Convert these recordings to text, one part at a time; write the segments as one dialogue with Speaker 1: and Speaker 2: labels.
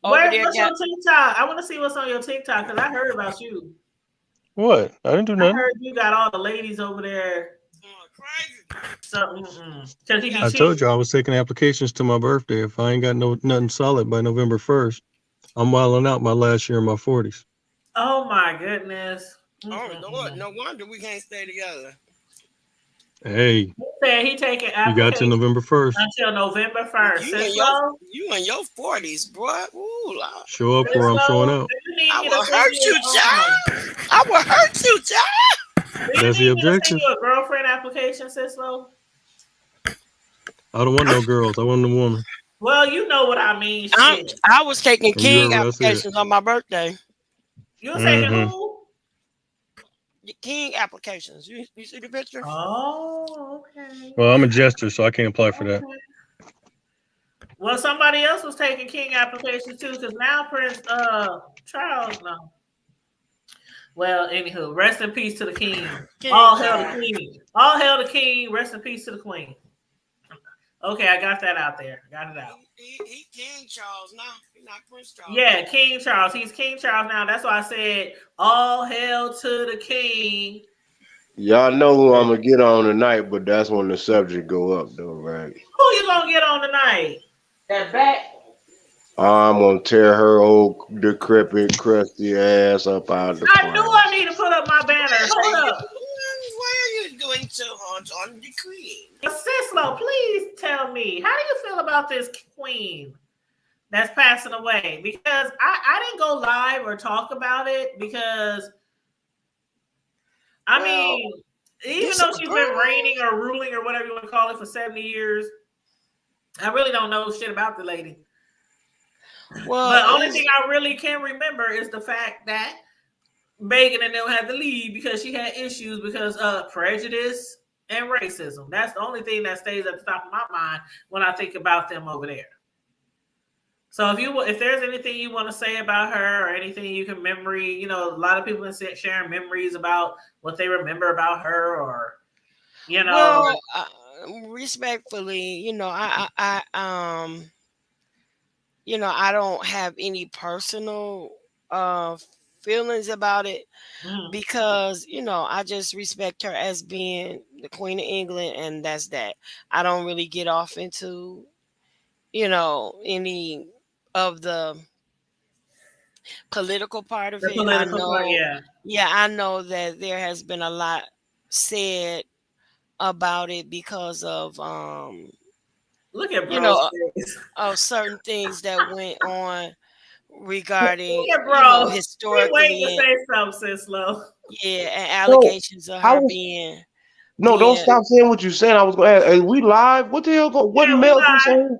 Speaker 1: over there
Speaker 2: What's
Speaker 1: got.
Speaker 2: your TikTok? I want to see what's on your TikTok because I heard about you.
Speaker 3: What? I didn't do
Speaker 2: I
Speaker 3: nothing.
Speaker 2: heard you got all the ladies over there.
Speaker 1: Crazy.
Speaker 2: So, because he be
Speaker 3: I told you
Speaker 2: cheating.
Speaker 3: I was taking applications to my birthday. If I ain't got nothing solid by November 1st, I'm wilding out my last year in my 40s.
Speaker 2: Oh my goodness.
Speaker 1: Oh Lord, no wonder we can't stay together.
Speaker 3: Hey,
Speaker 2: He said he taking
Speaker 3: you got to
Speaker 2: applications
Speaker 3: November 1st.
Speaker 2: until November 1st.
Speaker 1: You in your 40s, boy. Ooh, Lord.
Speaker 3: Show up or I'm showing out.
Speaker 2: Do you need
Speaker 1: I
Speaker 2: me
Speaker 1: will
Speaker 2: to send
Speaker 1: hurt
Speaker 2: you
Speaker 1: you, child. I will hurt you, child.
Speaker 2: Do you
Speaker 3: That's the
Speaker 2: need me to send
Speaker 3: objective.
Speaker 2: you a girlfriend application, Sislo?
Speaker 3: I don't want no girls. I want a woman.
Speaker 2: Well, you know what I mean. Shit.
Speaker 1: I was taking
Speaker 3: And you
Speaker 1: King
Speaker 3: heard what I said.
Speaker 1: applications on my birthday.
Speaker 2: You was taking
Speaker 3: Mm-hmm.
Speaker 2: who?
Speaker 1: King applications. You see the picture?
Speaker 2: Oh, okay.
Speaker 3: Well, I'm a jester, so I can't apply for that.
Speaker 2: Well, somebody else was taking King applications too, because now Prince Charles, no. Well, anywho, rest in peace to the king. All hail the king. All hail the king. Rest in peace to the queen. Okay, I got that out there. Got it out.
Speaker 1: He King Charles now. He's not Prince Charles.
Speaker 2: Yeah, King Charles. He's King Charles now. That's why I said all hail to the king.
Speaker 4: Y'all know who I'm gonna get on tonight, but that's when the subject go up, though, right?
Speaker 2: Who you gonna get on tonight?
Speaker 5: That back.
Speaker 4: I'm gonna tear her old decrepit, crusty ass up out the
Speaker 2: I knew I need to put up my banner. Hold up.
Speaker 1: Why are you going so hard on the queen?
Speaker 2: Sislo, please tell me, how do you feel about this queen that's passing away? Because I didn't go live or talk about it because, I mean, even though she's been reigning or ruling or whatever you want to call it for 70 years, I really don't know shit about the lady. Well, the only thing I really can remember is the fact that Meghan and them had to leave because she had issues because of prejudice and racism. That's the only thing that stays at the top of my mind when I think about them over there. So if there's anything you want to say about her or anything you can memory, a lot of people have been sharing memories about what they remember about her, or
Speaker 1: Well, respectfully, I don't have any personal feelings about it because I just respect her as being the Queen of England, and that's that. I don't really get off into any of the political part of it. I know that there has been a lot said about it because of
Speaker 2: look at
Speaker 1: certain things that went on regarding
Speaker 2: Wait
Speaker 1: historically.
Speaker 2: to say something, Sislo.
Speaker 1: Yeah, and allegations of her being.
Speaker 4: No, don't stop saying what you're saying. I was going to ask, are we live? What the hell What Mel you saying?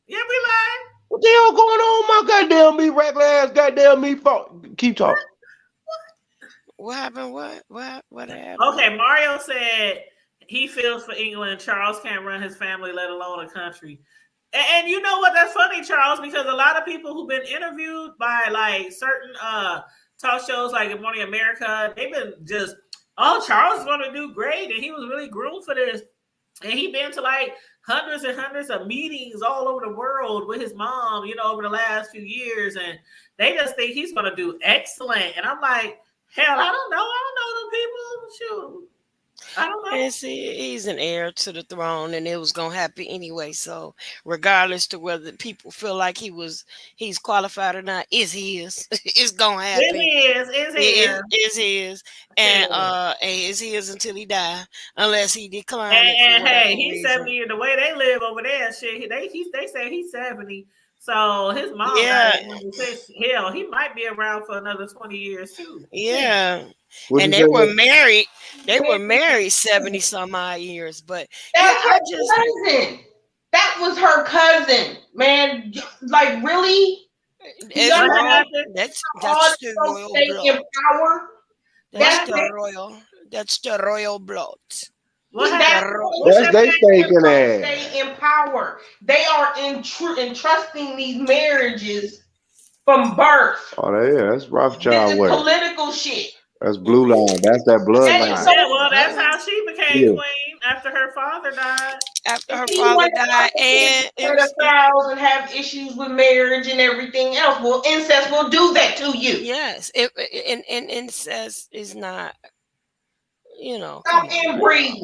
Speaker 2: Yeah, we live.
Speaker 4: What the hell going on, my goddamn me, regular ass, goddamn me? Keep talking.
Speaker 1: What happened? What happened?
Speaker 2: Okay, Mario said he feels for England. Charles can't run his family, let alone a country. And you know what? That's funny, Charles, because a lot of people who've been interviewed by like certain talk shows like Good Morning America, they've been just, Charles is going to do great, and he was really groomed for this. And he been to like hundreds and hundreds of meetings all over the world with his mom, over the last few years, and they just think he's going to do excellent. And I'm like, hell, I don't know them people. Shoot. I don't know.
Speaker 1: And see, he's an heir to the throne, and it was gonna happen anyway. So, regardless to whether people feel like he's qualified or not, it's his. It's gonna happen.
Speaker 2: It's his.
Speaker 1: And it's his until he die, unless he decline.
Speaker 2: And hey, he's 70. The way they live over there, shit. They say he's 70. So his mom, hell, he might be around for another 20 years too.
Speaker 1: Yeah. And they were married. They were married 70 some odd years, but
Speaker 5: cousin. That was her cousin, man. Like really?
Speaker 1: That's the royal blood. That's the royal blood.
Speaker 4: That's they thinking ass.
Speaker 5: Stay in power. They are entrusting these marriages from birth.
Speaker 4: Oh, yeah, that's Rothschild way.
Speaker 5: Political shit.
Speaker 4: That's blue line. That's that bloodline.
Speaker 2: Well, that's how she became queen after her father died.
Speaker 1: after her
Speaker 5: He
Speaker 1: father
Speaker 5: wanted
Speaker 1: died, and
Speaker 5: pedophiles and have issues with marriage and everything else. Well, incest will do that to you.
Speaker 1: yes, and incest is not, you know,
Speaker 5: Stop
Speaker 1: come on.
Speaker 5: inbreed.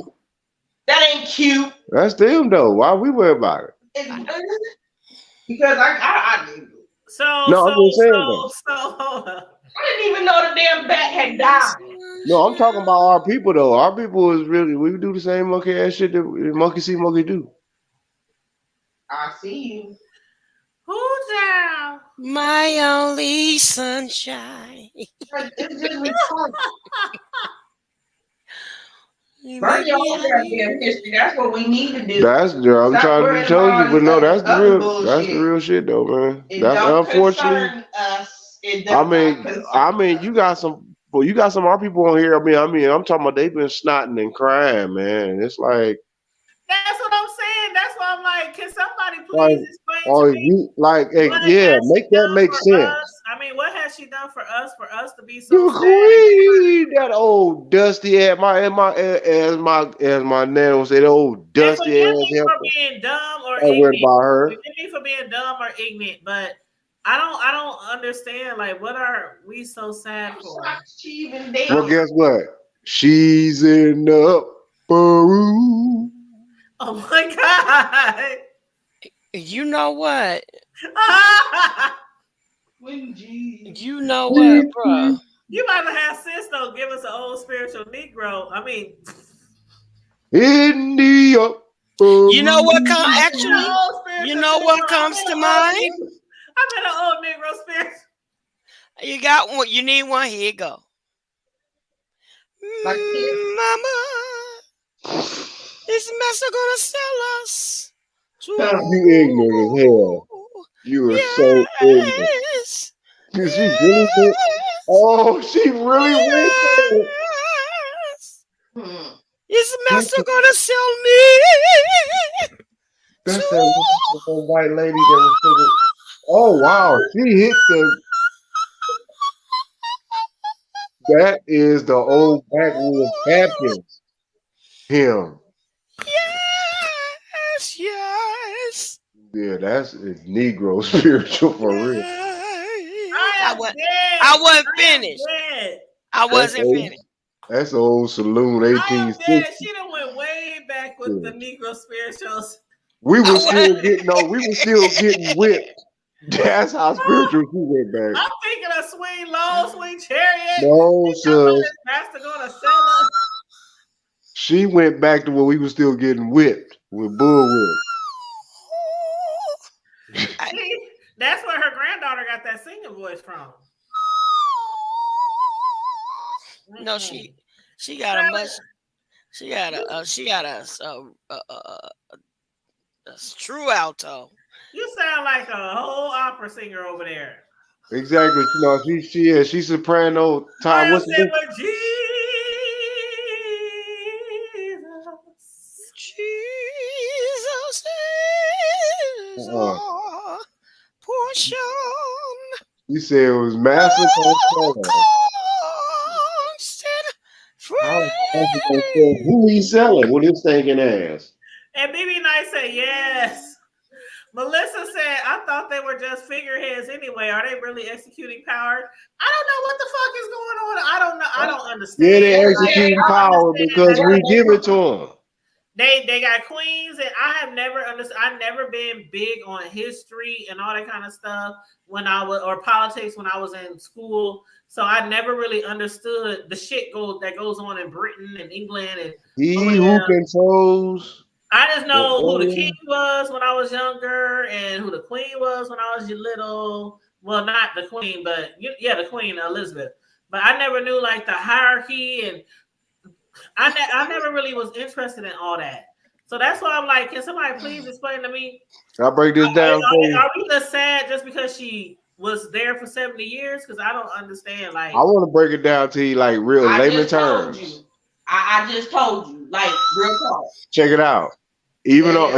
Speaker 5: That ain't cute.
Speaker 4: That's them though. Why we worry about it?
Speaker 5: Because I didn't.
Speaker 2: So
Speaker 4: No, I'm just saying though.
Speaker 2: hold up.
Speaker 5: I didn't even know the damn bat had died.
Speaker 4: No, I'm talking about our people though. Our people is really we do the same monkey ass shit that monkey see, monkey do.
Speaker 5: I see you.
Speaker 2: Who's down?
Speaker 1: My only sunshine.
Speaker 5: Like, it's just retarded.
Speaker 1: You
Speaker 5: Burn
Speaker 1: make
Speaker 5: your
Speaker 1: me
Speaker 5: own
Speaker 1: happy.
Speaker 5: goddamn history. That's what we need to do.
Speaker 4: That's I'm
Speaker 5: Stop
Speaker 4: trying
Speaker 5: worrying
Speaker 4: to tell
Speaker 5: about
Speaker 4: you, but no,
Speaker 5: all
Speaker 4: that's
Speaker 5: this
Speaker 4: the
Speaker 5: other
Speaker 4: real
Speaker 5: bullshit.
Speaker 4: that's the real shit though, man.
Speaker 5: It
Speaker 4: That's
Speaker 5: don't
Speaker 4: unfortunately.
Speaker 5: concern us. It does
Speaker 4: I
Speaker 5: not
Speaker 4: mean,
Speaker 5: concern
Speaker 4: you got some. Well, you got some of our people on here. I mean, I'm talking about they've been snotting and crying, man. It's like,
Speaker 2: That's what I'm saying. That's why I'm like, can somebody
Speaker 4: like,
Speaker 2: please explain
Speaker 4: or
Speaker 2: to me
Speaker 4: you like,
Speaker 2: what
Speaker 4: yeah,
Speaker 2: has
Speaker 4: make
Speaker 2: she
Speaker 4: that
Speaker 2: done
Speaker 4: make
Speaker 2: for
Speaker 4: sense.
Speaker 2: us? I mean, what has she done for us to be so
Speaker 4: The
Speaker 2: sad?
Speaker 4: queen, that old dusty ass, as my nana said, old
Speaker 2: And
Speaker 4: dusty
Speaker 2: forgive
Speaker 4: ass
Speaker 2: me for
Speaker 4: heifer.
Speaker 2: being dumb or
Speaker 4: I went
Speaker 2: ignorant.
Speaker 4: by her.
Speaker 2: Forgive me for being dumb or ignorant, but I don't understand. Like, what are we so sad for?
Speaker 4: Well, guess what? She's in the upper room.
Speaker 2: Oh my god!
Speaker 1: You know what? You know what, bro?
Speaker 2: You might have sense though. Give us an old spiritual Negro. I mean,
Speaker 4: In the upper
Speaker 1: You know what?
Speaker 4: room.
Speaker 1: Actually, you know what comes to mind?
Speaker 2: I'm in an old Negro spirit.
Speaker 1: You got one. You need one. Here you go.
Speaker 5: Like
Speaker 1: Mama, is Master gonna sell us?
Speaker 4: You ignorant as hell. You are so ignorant.
Speaker 1: Yes.
Speaker 4: Did she really went? Oh, she really went there.
Speaker 1: Yes. Is Master gonna sell me?
Speaker 4: That's that little white lady that was singing. Oh wow, she hit the. That is the old backwoods Baptist. Him.
Speaker 1: Yes, yes.
Speaker 4: Yeah, that's Negro spiritual for real.
Speaker 1: I wasn't finished. I wasn't
Speaker 4: old.
Speaker 1: finished.
Speaker 4: That's old saloon
Speaker 2: I am
Speaker 4: 1860.
Speaker 2: dead. She done went way back with the Negro spirituals.
Speaker 4: We were still getting whipped. That's how spiritual she went back.
Speaker 2: I'm thinking of Swing Low, Swing Chariot.
Speaker 4: No, sir.
Speaker 2: Master gonna sell us.
Speaker 4: She went back to where we were still getting whipped with bull whip.
Speaker 2: That's where her granddaughter got that singing voice from.
Speaker 1: No, she got a much. She got a true alto.
Speaker 2: You sound like a whole opera singer over there.
Speaker 4: Exactly. You know, she's soprano time. What's
Speaker 2: it?
Speaker 1: Jesus is our portion.
Speaker 4: You said it was Master Who he selling with his thinking ass?
Speaker 2: And BB Knight said yes. Melissa said, I thought they were just figureheads anyway. Are they really executing power? I don't know what the fuck is going on. I don't know. I don't understand.
Speaker 4: Yeah, they executing power because we give it to them.
Speaker 2: They got queens, and I have never understood. I've never been big on history and all that kind of stuff when I was, or politics when I was in school. So I never really understood the shit that goes on in Britain and England and
Speaker 4: he who controls.
Speaker 2: I just know who the king was when I was younger and who the queen was when I was little. Well, not the queen, but yeah, the queen, Elizabeth. But I never knew like the hierarchy, and I never really was interested in all that. So that's why I'm like, can somebody please explain to me?
Speaker 4: I'll break this down for you.
Speaker 2: Are we just sad just because she was there for 70 years? Because I don't understand. Like,
Speaker 4: I want to break it down to you like real layman terms.
Speaker 5: I just told you, like real talk.
Speaker 4: Check it out. Even though
Speaker 2: on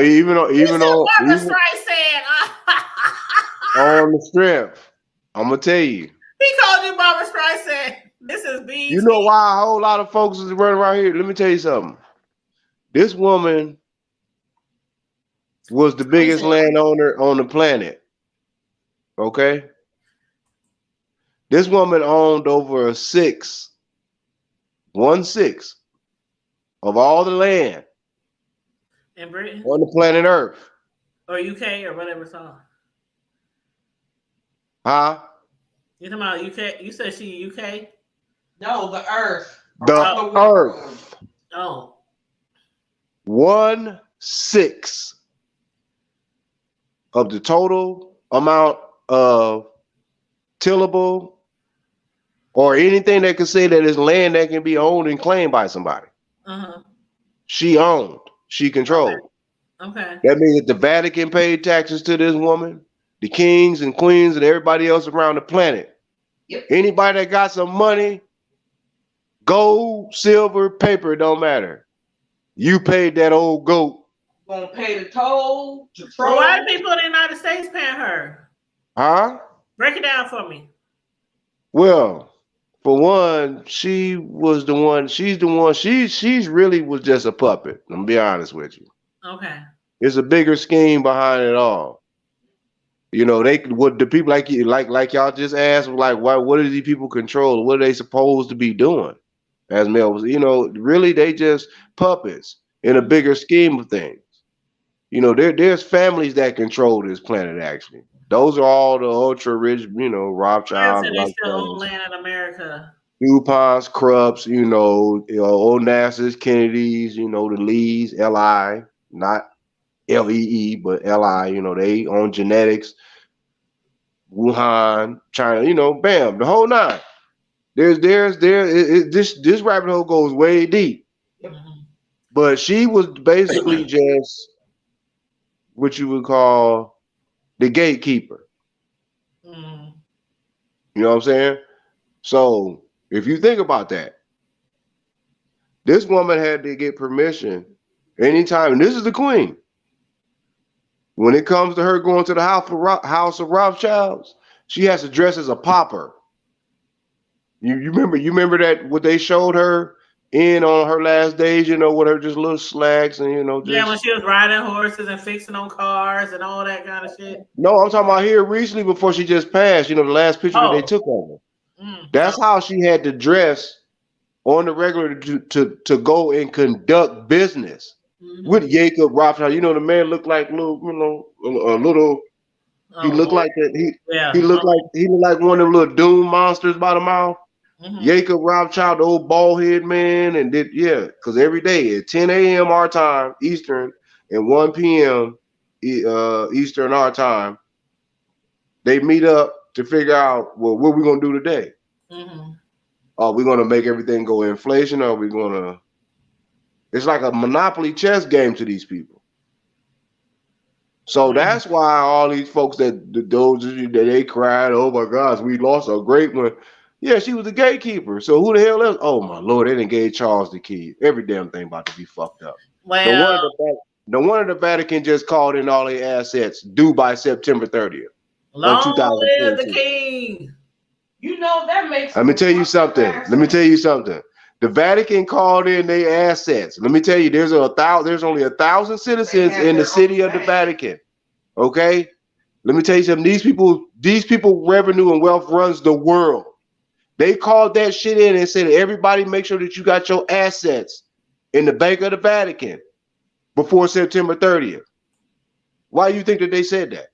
Speaker 4: the strength, I'm gonna tell you.
Speaker 2: He called you Barbara Streisand. This is B.
Speaker 4: You know why a whole lot of folks is running around here? Let me tell you something. This woman was the biggest landowner on the planet. Okay? This woman owned over 1/6 of all the land
Speaker 2: In Britain
Speaker 4: on the planet Earth.
Speaker 2: or UK or whatever it's on.
Speaker 4: Huh?
Speaker 2: You talking about UK? You said she UK?
Speaker 5: No, the earth.
Speaker 4: The
Speaker 5: Oh.
Speaker 4: Earth.
Speaker 2: Oh.
Speaker 4: 1/6 of the total amount of tillable or anything that can say that is land that can be owned and claimed by somebody. She owned. She controlled.
Speaker 2: Okay.
Speaker 4: That means that the Vatican paid taxes to this woman, the kings and queens and everybody else around the planet.
Speaker 5: Yep.
Speaker 4: Anybody that got some money, gold, silver, paper, it don't matter. You paid that old goat.
Speaker 5: Gonna pay the toll.
Speaker 2: Well, why are people in the United States paying her?
Speaker 4: Huh?
Speaker 2: Break it down for me.
Speaker 4: Well, for one, she was the one. She's the one. She's really was just a puppet. I'm gonna be honest with you.
Speaker 2: Okay.
Speaker 4: There's a bigger scheme behind it all. You know, they what the people like you like y'all just asked, like, what do these people control? What are they supposed to be doing? As Mel was, you know, really they just puppets in a bigger scheme of things. You know, there's families that control this planet actually. Those are all the ultra rich, you know, Rothschild,
Speaker 2: They still own land in America.
Speaker 4: DuPonts, Krupps, you know, Onassas, Kennedys, you know, the Lees, LI, not LEE, but LI, you know, they own genetics, Wuhan, China, you know, bam, the whole nine. This rabbit hole goes way deep. But she was basically just what you would call the gatekeeper. You know what I'm saying? So if you think about that, this woman had to get permission anytime, and this is the queen. When it comes to her going to the house of Rothschilds, she has to dress as a pauper. You remember that what they showed her in on her last days, you know, with her just little slacks and you know, just,
Speaker 2: when she was riding horses and fixing on cars and all that kind of shit.
Speaker 4: No, I'm talking about here recently before she just passed. You know, the last picture that they took of her. That's how she had to dress on the regular to go and conduct business with Jacob Rothschild. You know, the man looked like little, you know, a little. He looked like that. He looked like one of them little doom monsters by the mouth. Jacob Rothschild, the old bald head man, and because every day at 10 a.m. our time Eastern and 1 p.m. Eastern our time, they meet up to figure out, well, what we're gonna do today. Are we gonna make everything go inflation? Or are we gonna? It's like a Monopoly chess game to these people. So that's why all these folks that they cried, oh my gosh, we lost a great one. Yeah, she was the gatekeeper. So who the hell else? Oh my Lord, they didn't gave Charles the key. Every damn thing about to be fucked up.
Speaker 2: Well,
Speaker 4: the one of the Vatican just called in all their assets due by September 30th.
Speaker 2: Long live the king.
Speaker 5: You know that makes.
Speaker 4: Let me tell you something. The Vatican called in their assets. Let me tell you, there's only 1,000 citizens in the city of the Vatican. Okay, let me tell you something. These people revenue and wealth runs the world. They called that shit in and said, everybody make sure that you got your assets in the Bank of the Vatican before September 30th. Why do you think that they said that?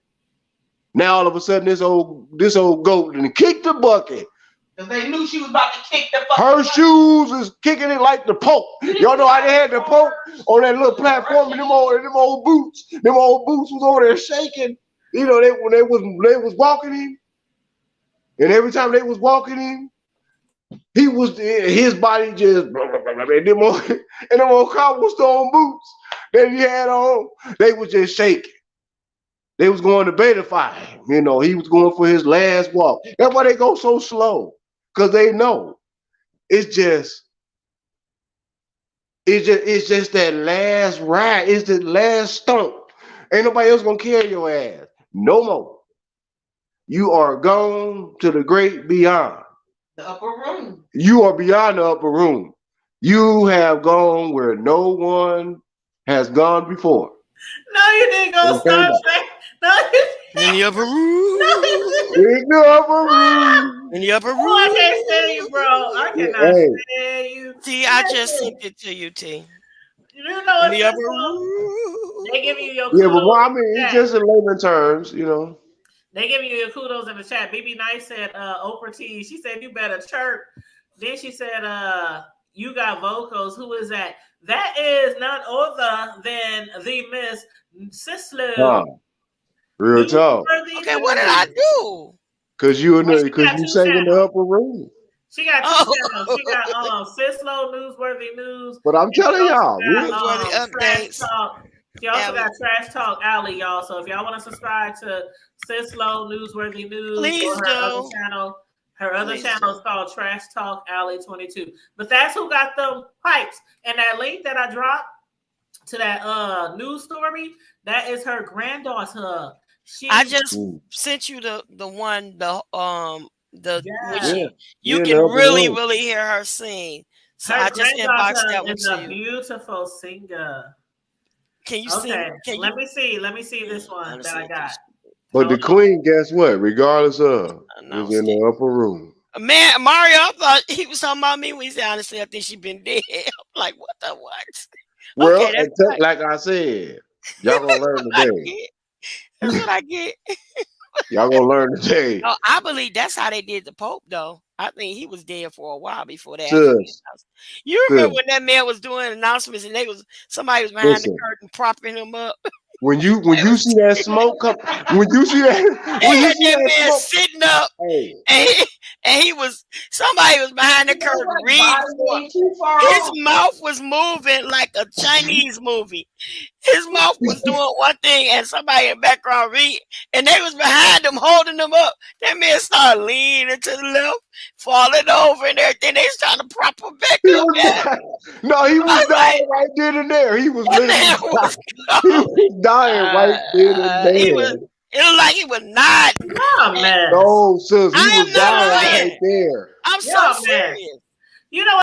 Speaker 4: Now all of a sudden this old goat and kicked the bucket.
Speaker 5: Because they knew she was about to kick the bucket.
Speaker 4: Her shoes is kicking it like the Pope. Y'all know how they had the Pope on that little platform and them old boots. Them old boots was over there shaking. You know, when they was walking him. And every time they was walking him, his body just and them old cobblestone boots that he had on, they was just shaking. They was going to beta him. You know, he was going for his last walk. That's why they go so slow. Because they know it's just that last ride. It's the last stump. Ain't nobody else gonna carry your ass no more. You are gone to the great beyond.
Speaker 5: The upper room.
Speaker 4: You are beyond the upper room. You have gone where no one has gone before.
Speaker 2: No, you didn't go Star Trek. No,
Speaker 1: In the upper room.
Speaker 4: In the upper room.
Speaker 1: In the upper room.
Speaker 2: Oh, I can't stand you, bro. I cannot stand you.
Speaker 1: See, I just sent it to you, T.
Speaker 2: You know
Speaker 1: In the upper room.
Speaker 2: They give you your
Speaker 4: Yeah,
Speaker 2: kudos.
Speaker 4: but I mean, it's just in layman terms, you know.
Speaker 2: They give you your kudos in the chat. BB Nice said, Oprah T. She said you better chirp. Then she said, you got vocals. Who is that? That is none other than the Miss Sisler.
Speaker 4: Real talk.
Speaker 1: Okay, what did I do?
Speaker 4: Because you sang in the upper room.
Speaker 2: She got two channels. She got Sislo Newsworthy News.
Speaker 4: But I'm telling y'all,
Speaker 1: Newsworthy updates.
Speaker 2: She also got Trash Talk Alley, y'all. So if y'all want to subscribe to Sislo Newsworthy News,
Speaker 1: please
Speaker 2: or her other channel is called Trash Talk Alley 22. But that's who got them pipes. And that link that I dropped to that news story, that is her granddaughter.
Speaker 1: I just sent you the one you can really hear her sing. So
Speaker 2: her
Speaker 1: I just inboxed that one to you.
Speaker 2: A beautiful singer.
Speaker 1: Can you sing?
Speaker 2: Let me see this one that I got.
Speaker 4: But the queen, guess what? Regardless of, was in the upper room.
Speaker 1: Man, Mario, I thought he was talking about me when he said, honestly, I think she's been dead. I'm like, what the what?
Speaker 4: Well, okay, like I said, y'all gonna learn today.
Speaker 1: That's what I get.
Speaker 4: Y'all gonna learn today.
Speaker 1: No, I believe that's how they did the Pope, though. I think he was dead for a while before that. You remember when that man was doing announcements and somebody was behind the curtain propping him up?
Speaker 4: When you see that smoke come, when you see that
Speaker 1: man smoke sitting up, and somebody was behind the curtain reading. His mouth was moving like a Chinese movie. His mouth was doing one thing, and somebody in the background reading, and they was behind him holding him up. That man started leaning to the left, falling over, and everything. They was trying to prop him back up.
Speaker 4: No, he was dying right then and there. He was dying right then and there.
Speaker 1: It was like he was not.
Speaker 2: Oh, man.
Speaker 4: No, sis, he was dying right there.
Speaker 1: I'm so serious.
Speaker 2: You know